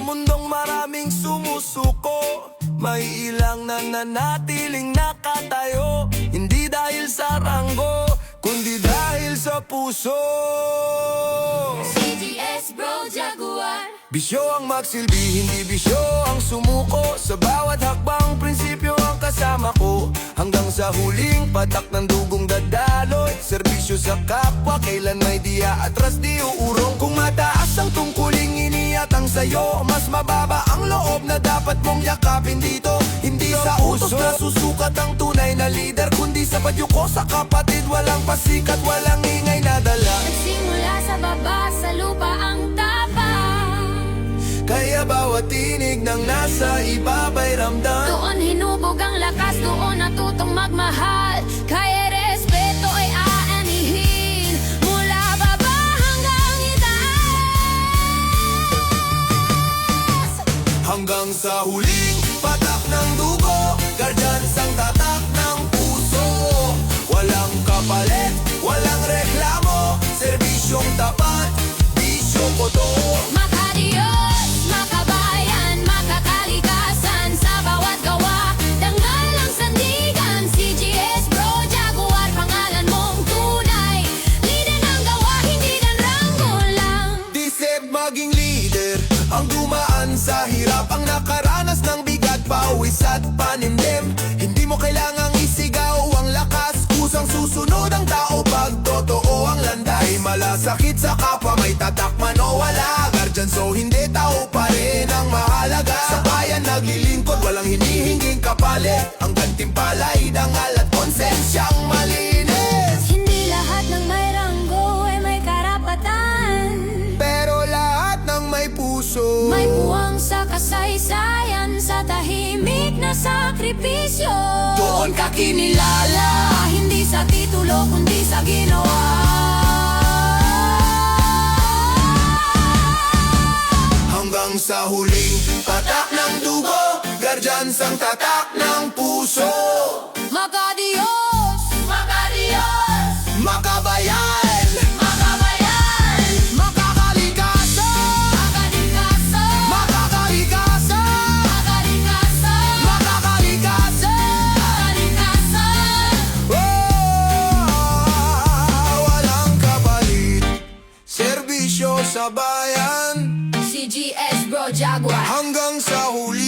mundong maraming sumusuko, may ilang nananatiling nakatayo. Hindi dahil sa ranggo, kundi dahil sa puso. CGS Bro Jaguar. Bisyo ang magsilbi, hindi bisyo ang sumuko. Sa bawat hakbang, prinsipyo ang kasama ko. Hanggang sa huling patak ng dugong dadaloy. Serbisyo sa kapwa, kailan may di aatras di uurong. Kung mataas ang tungkuling iniatang sa'yo, mas mababa ang loob na dapat mong yakapin dito. Hindi sa utos na susukat ang tunay na lider, kundi sa padyuko sa kapatid. Walang pasikat, walang ingay na dala. Nagsimula sa baba, sa lupa ang tapang. Kaya bawat tinig ng nasa ibaba'y ramdam. Doon hinubog ang lakas, doon natutong magmahal. Kaya respeto ay aanihin, mula baba hanggang itaas. Hanggang sa huling patak ng dugo, guardians ang tatak ng puso. Walang kapalit, walang reklamo, serbisyong tapat, bisyo ko to. Makadiyos, makabayan, makakalikasan sa bawat gawa. Dangal ang sandigan, CGS Bro Jaguar, pangalan mong tunay. Lider ng gawa, hindi ng ranggo lang. Deserve maging leader, ang dumaan sa hirap, ang nakaranas ng bigat, pawis at panimlim. Hindi mo kailangang isigaw ang lakas, kusang susunod ang tao pag totoo ang landay. Malasakit sa kapwa, may tatak man o wala. Guardian so hindi tao pa rin ang mahalaga. Sa bayan naglilingkod, walang hinihinging kapalit. Ang gantimpala'y dangal at konsensyang malinis. Hindi lahat ng may ranggo ay may karapatan. Pero lahat ng may puso, May puwang sa kasaysayan, sa tahimik na sakripisyo. doon ka kinilala. Hindi sa titulo, kundi sa ginawa. Hanggang sa huling patak ng dugo, guardians ang tatak ng puso. Makadiyos, makadiyos, Makabayan, makabayan, makakalikasan, makakalikasan, makakalikasan, makakalikasan, makakalikasan. makakalikasan. Walang kapalit, serbisyo sa bayan. CGS Bro Jaguar. Hanggang sa huli